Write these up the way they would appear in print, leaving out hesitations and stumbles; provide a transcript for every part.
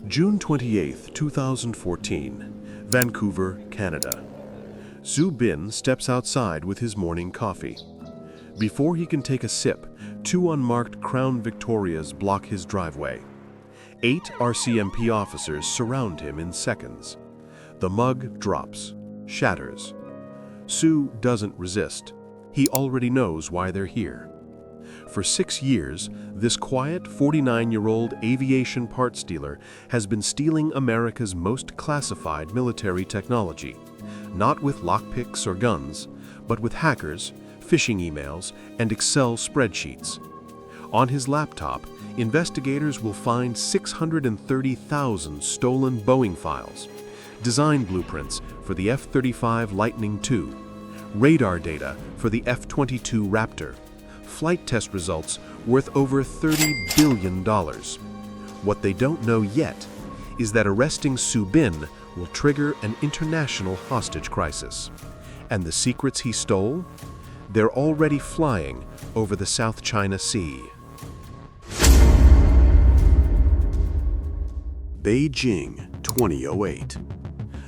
June 28, 2014, Vancouver, Canada. Su Bin steps outside with his morning coffee. Before he can take a sip, two unmarked Crown Victorias block his driveway. 8 RCMP officers surround him in seconds. The mug drops, shatters. Su doesn't resist. He already knows why they're here. For 6 years, this quiet 49-year-old aviation parts dealer has been stealing America's most classified military technology, not with lockpicks or guns, but with hackers, phishing emails, and Excel spreadsheets. On his laptop, investigators will find 630,000 stolen Boeing files, design blueprints for the F-35 Lightning II, radar data for the F-22 Raptor, flight test results worth over $30 billion. What they don't know yet is that arresting Su Bin will trigger an international hostage crisis. And the secrets he stole? They're already flying over the South China Sea. Beijing, 2008.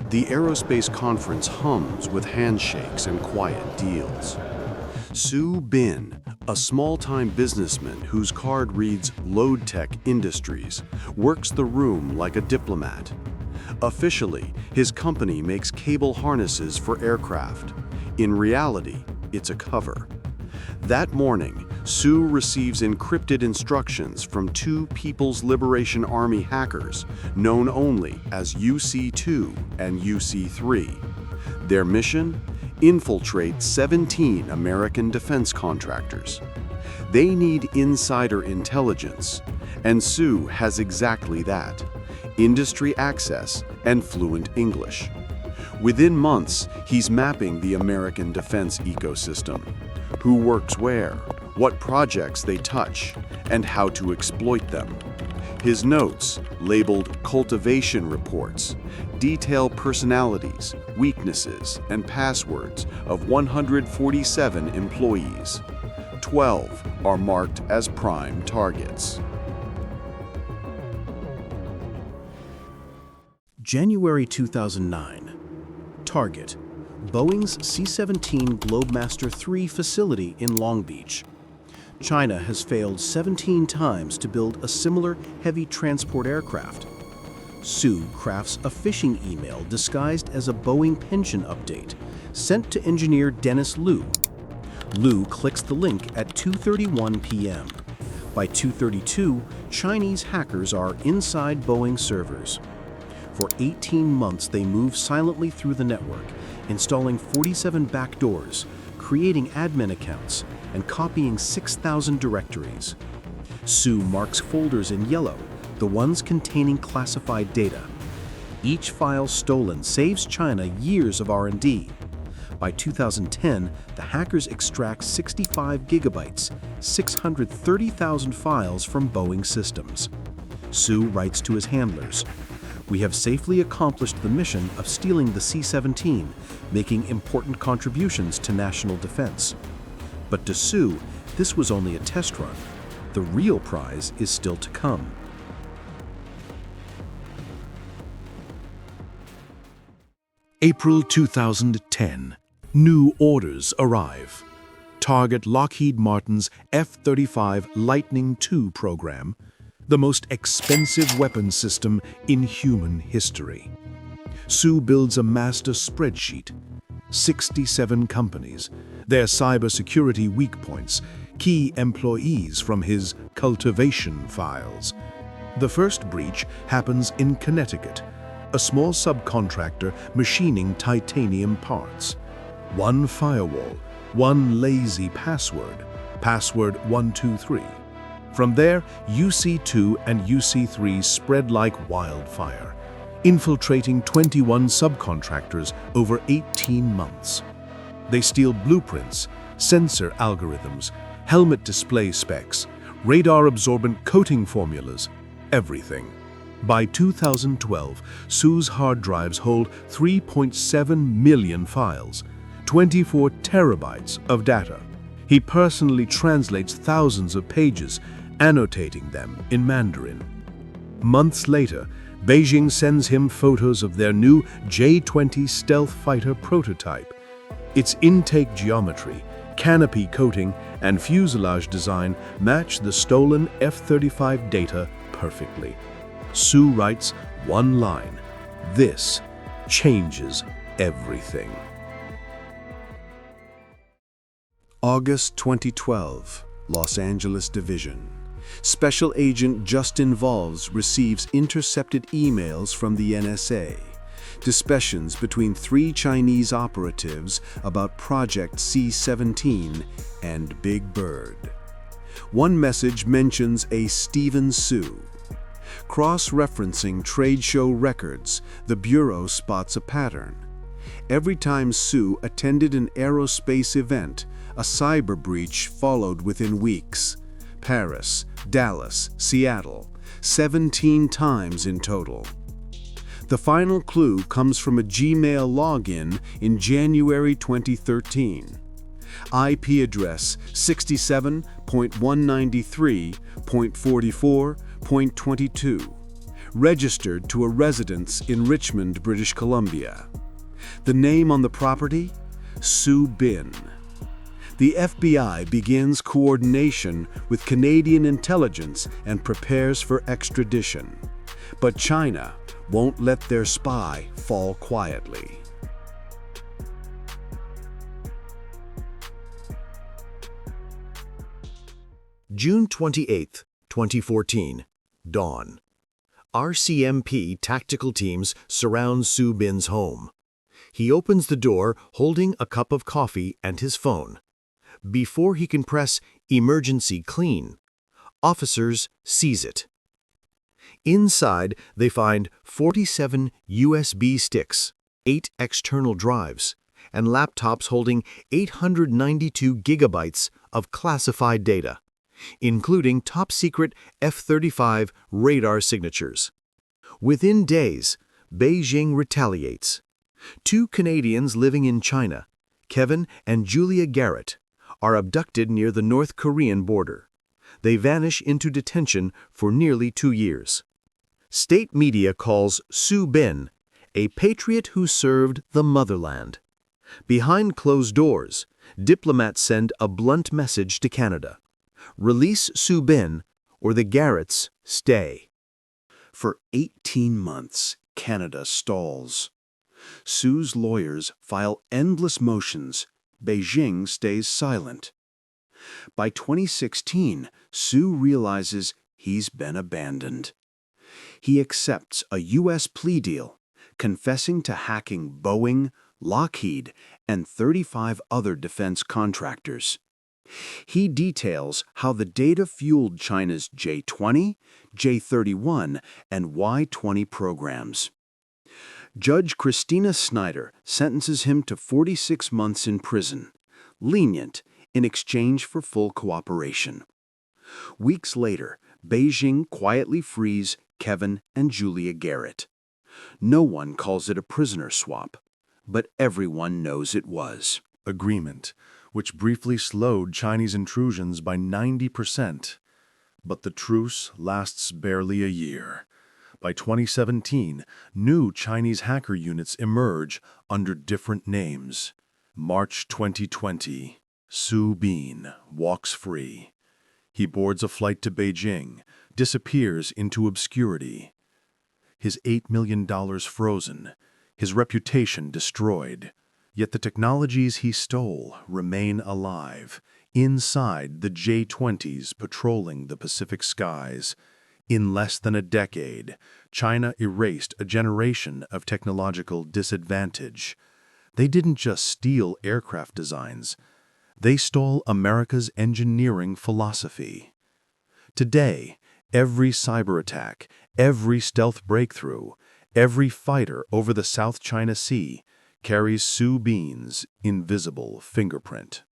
The aerospace conference hums with handshakes and quiet deals. Su Bin, a small-time businessman whose card reads Load Tech Industries, works the room like a diplomat. Officially, his company makes cable harnesses for aircraft. In reality, it's a cover. That morning, Su receives encrypted instructions from 2 People's Liberation Army hackers, known only as UC2 and UC3. Their mission? Infiltrate 17 American defense contractors. They need insider intelligence, and Su has exactly that: industry access and fluent English. Within months, he's mapping the American defense ecosystem: who works where, what projects they touch, and how to exploit them. His notes, labeled cultivation reports, detail personalities, weaknesses, and passwords of 147 employees. 12 are marked as prime targets. January 2009. Target: Boeing's C-17 Globemaster III facility in Long Beach. China has failed 17 times to build a similar heavy transport aircraft. Su crafts a phishing email disguised as a Boeing pension update, sent to engineer Dennis Liu. Liu clicks the link at 2:31 p.m. By 2:32, Chinese hackers are inside Boeing servers. For 18 months, they move silently through the network, installing 47 backdoors, creating admin accounts, and copying 6,000 directories. Su marks folders in yellow, the ones containing classified data. Each file stolen saves China years of R&D. By 2010, the hackers extract 65 gigabytes, 630,000 files from Boeing systems. Su writes to his handlers, "We have safely accomplished the mission of stealing the C-17, making important contributions to national defense." But to Su, this was only a test run. The real prize is still to come. April 2010. New orders arrive. Target Lockheed Martin's F-35 Lightning II program, the most expensive weapon system in human history. Su builds a master spreadsheet. 67 companies, their cybersecurity weak points, key employees from his cultivation files. The first breach happens in Connecticut, a small subcontractor machining titanium parts. One firewall, one lazy password, password 123. From there, UC2 and UC3 spread like wildfire, infiltrating 21 subcontractors over 18 months. They steal blueprints, sensor algorithms, helmet display specs, radar-absorbent coating formulas, everything. By 2012, Su's hard drives hold 3.7 million files, 24 terabytes of data. He personally translates thousands of pages, annotating them in Mandarin. Months later, Beijing sends him photos of their new J-20 stealth fighter prototype. Its intake geometry, canopy coating, and fuselage design match the stolen F-35 data perfectly. Su writes one line: "This changes everything." August 2012, Los Angeles Division. Special Agent Justin Valls receives intercepted emails from the NSA. Discussions between 3 Chinese operatives about Project C-17 and Big Bird. One message mentions a Stephen Su. Cross-referencing trade show records, the Bureau spots a pattern. Every time Su attended an aerospace event, a cyber breach followed within weeks. Paris, Dallas, Seattle, 17 times in total. The final clue comes from a Gmail login in January 2013. IP address 67.193.44.22, registered to a residence in Richmond, British Columbia. The name on the property? Su Bin. The FBI begins coordination with Canadian intelligence and prepares for extradition. But China won't let their spy fall quietly. June 28, 2014, dawn. RCMP tactical teams surround Su Bin's home. He opens the door holding a cup of coffee and his phone. Before he can press "Emergency Clean," officers seize it. Inside, they find 47 USB sticks, 8 external drives, and laptops holding 892 gigabytes of classified data, including top-secret F-35 radar signatures. Within days, Beijing retaliates. 2 Canadians living in China, Kevin and Julia Garrett, are abducted near the North Korean border. They vanish into detention for nearly 2 years. State media calls Su Bin a patriot who served the motherland. Behind closed doors, diplomats send a blunt message to Canada: release Su Bin or the Garretts stay. For 18 months, Canada stalls. Su's lawyers file endless motions. Beijing stays silent. By 2016, Su realizes he's been abandoned. He accepts a U.S. plea deal, confessing to hacking Boeing, Lockheed, and 35 other defense contractors. He details how the data fueled China's J-20, J-31, and Y-20 programs. Judge Christina Snyder sentences him to 46 months in prison, lenient in exchange for full cooperation. Weeks later, Beijing quietly frees Kevin and Julia Garrett. No one calls it a prisoner swap, but everyone knows it was. Agreement, which briefly slowed Chinese intrusions by 90%. But the truce lasts barely a year. By 2017, new Chinese hacker units emerge under different names. March 2020, Su Bin walks free. He boards a flight to Beijing, disappears into obscurity. His $8 million frozen, his reputation destroyed. Yet the technologies he stole remain alive, inside the J-20s patrolling the Pacific skies. In less than a decade, China erased a generation of technological disadvantage. They didn't just steal aircraft designs. They stole America's engineering philosophy. Today, every cyber attack, every stealth breakthrough, every fighter over the South China Sea carries Su Bin's invisible fingerprint.